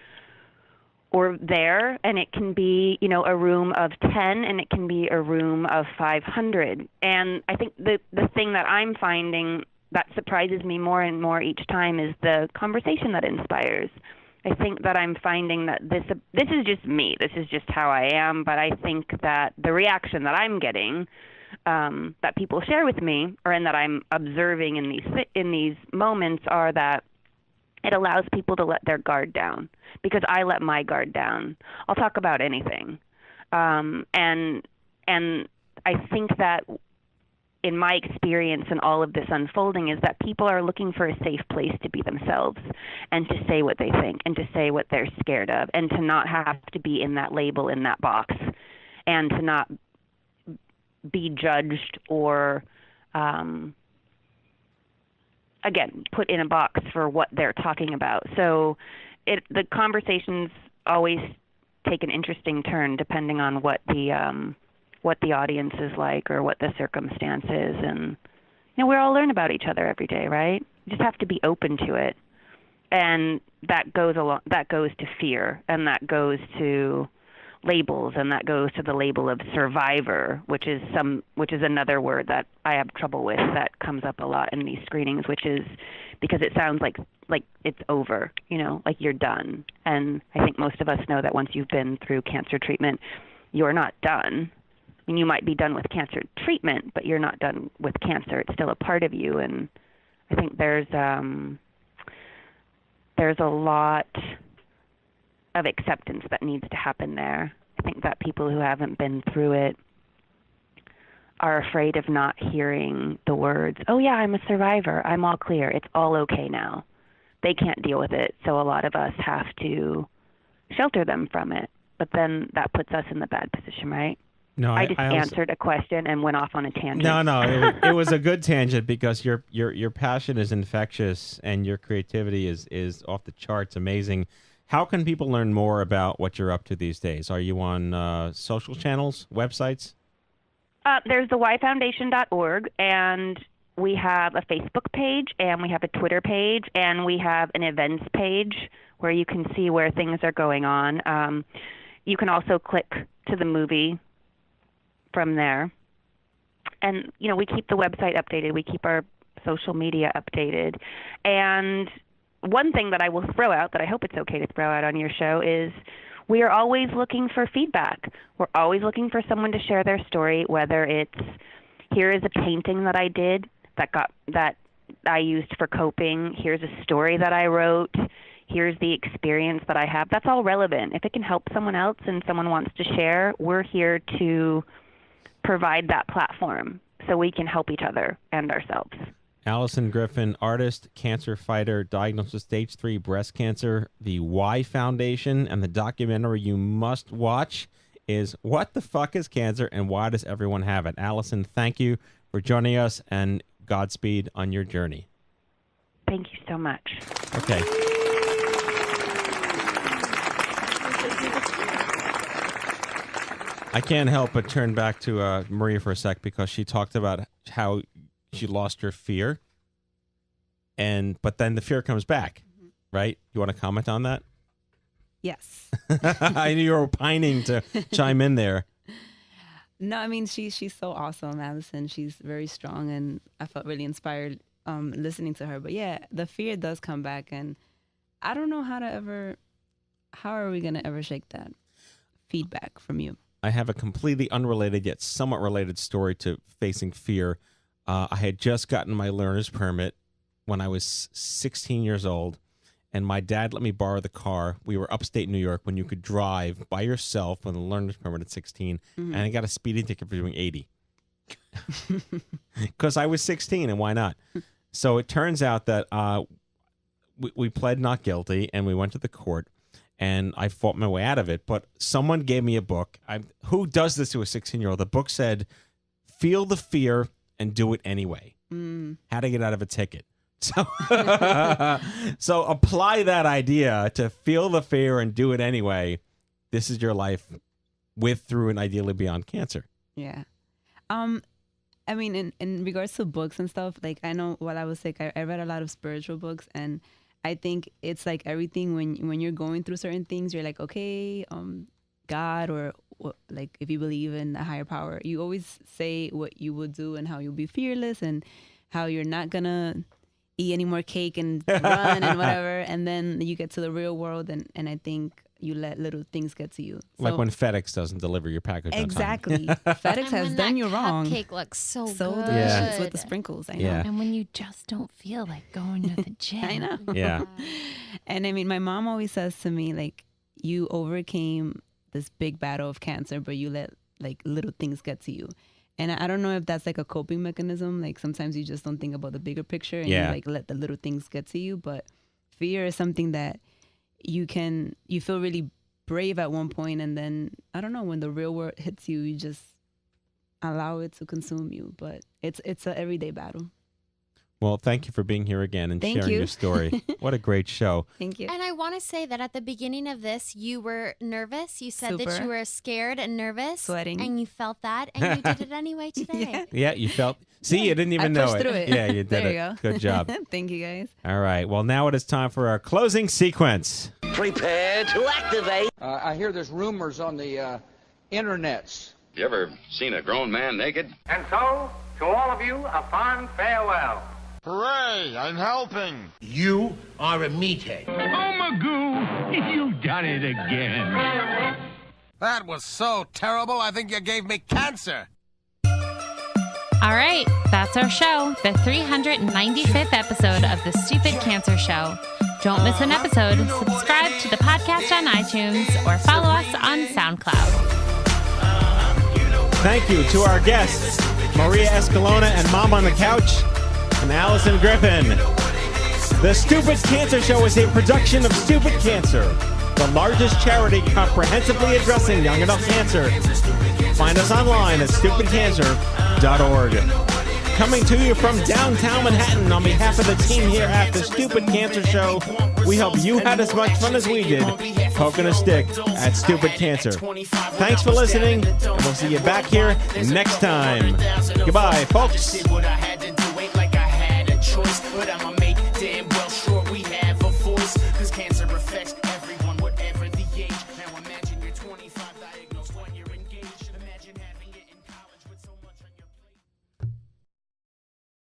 there, and it can be, a room of 10, and it can be a room of 500. And I think the thing that I'm finding that surprises me more and more each time is the conversation that inspires. I think that I'm finding that this is just me. This is just how I am. But I think that the reaction that I'm getting, that people share with me, and that I'm observing in these moments, are that it allows people to let their guard down, because I let my guard down. I'll talk about anything, and I think that in my experience in all of this unfolding is that people are looking for a safe place to be themselves and to say what they think and to say what they're scared of, and to not have to be in that label, in that box, and to not be judged or again, put in a box for what they're talking about. So the conversations always take an interesting turn depending on what the audience is like or what the circumstance is. And we all learn about each other every day, right? You just have to be open to it. And that goes to fear, and that goes to labels, and that goes to the label of survivor, which is another word that I have trouble with that comes up a lot in these screenings, which is because it sounds like it's over, like you're done. And I think most of us know that once you've been through cancer treatment, you're not done. I mean, you might be done with cancer treatment, but you're not done with cancer. It's still a part of you, and I think there's a lot of acceptance that needs to happen there. I think that people who haven't been through it are afraid of not hearing the words, "Oh yeah, I'm a survivor. I'm all clear. It's all okay now." They can't deal with it, so a lot of us have to shelter them from it. But then that puts us in the bad position, right? No, I just answered a question and went off on a tangent. No, it was a good tangent because your passion is infectious and your creativity is off the charts, amazing. How can people learn more about what you're up to these days? Are you on social channels, websites? There's the yfoundation.org, and we have a Facebook page, and we have a Twitter page, and we have an events page where you can see where things are going on. You can also click to the movie from there. And, we keep the website updated. We keep our social media updated. And one thing that I will throw out that I hope it's okay to throw out on your show is we are always looking for feedback. We're always looking for someone to share their story, whether it's here is a painting that I did that I used for coping. Here's a story that I wrote. Here's the experience that I have. That's all relevant. If it can help someone else and someone wants to share, we're here to provide that platform so we can help each other and ourselves. Allison Gryphon, artist, cancer fighter, diagnosed with stage 3 breast cancer. The Y Foundation and the documentary you must watch is What the Fuck is Cancer and Why Does Everyone Have It? Allison, thank you for joining us, and Godspeed on your journey. Thank you so much. Okay. I can't help but turn back to Maria for a sec because she talked about how she lost her fear, but then the fear comes back, right? You want to comment on that? Yes. I knew you were pining to chime in there. No, I mean, she's so awesome, Allison. She's very strong, and I felt really inspired listening to her. But yeah, the fear does come back, and I don't know how are we going to ever shake that feedback from you? I have a completely unrelated yet somewhat related story to facing fear. I had just gotten my learner's permit when I was 16 years old, and my dad let me borrow the car. We were upstate New York when you could drive by yourself with a learner's permit at 16, and I got a speeding ticket for doing 80. Because I was 16, and why not? So it turns out that we pled not guilty, and we went to the court, and I fought my way out of it. But someone gave me a book. Who does this to a 16-year-old? The book said, "Feel the fear and do it anyway." How to get out of a ticket. So, so apply that idea to feel the fear and do it anyway. This is your life with, through, and ideally beyond cancer. Yeah. I mean, in regards to books and stuff, like I know while I was sick, I read a lot of spiritual books, and I think it's like everything when you're going through certain things, you're like, okay, God, or like if you believe in a higher power, you always say what you would do and how you'll be fearless and how you're not gonna eat any more cake and run and whatever. And then you get to the real world, and I think you let little things get to you. Like when FedEx doesn't deliver your package on time. Exactly. FedEx has done you wrong. Cake looks so good. Delicious with the sprinkles. I know. Yeah. And when you just don't feel like going to the gym. I know. Yeah. And I mean, my mom always says to me, like, you overcame this big battle of cancer, but you let like little things get to you. And I don't know if that's like a coping mechanism. Like sometimes you just don't think about the bigger picture and you like let the little things get to you. But fear is something that you feel really brave at one point, and then I don't know, when the real world hits you, you just allow it to consume you. But it's an everyday battle. Well, thank you for being here again and sharing your story. What a great show. Thank you. And I want to say that at the beginning of this, you were nervous. You said that you were scared and nervous. Sweating. And you felt that, and you did it anyway today. Yeah, you felt. See, you didn't even know it. Through it. Yeah, you did there it. You go. Good job. Thank you, guys. All right. Well, now it is time for our closing sequence. Prepare to activate. I hear there's rumors on the internets. You ever seen a grown man naked? And so, to all of you, a fond farewell. Hooray! I'm helping. You are a meathead. Oh, Magoo, you've done it again. That was so terrible, I think you gave me cancer. All right, that's our show, the 395th episode of The Stupid Cancer Show. Don't miss an episode. Subscribe to the podcast on iTunes or follow us on SoundCloud. Thank you to our guests, Maria Escalona and Mom on the Couch, and Allison Gryphon. The Stupid Cancer Show is a production of Stupid Cancer, the largest charity comprehensively addressing young adult cancer. Find us online at stupidcancer.org. Coming to you from downtown Manhattan on behalf of the team here at the Stupid Cancer Show, we hope you had as much fun as we did poking a stick at Stupid Cancer. Thanks for listening, and we'll see you back here next time. Goodbye, folks.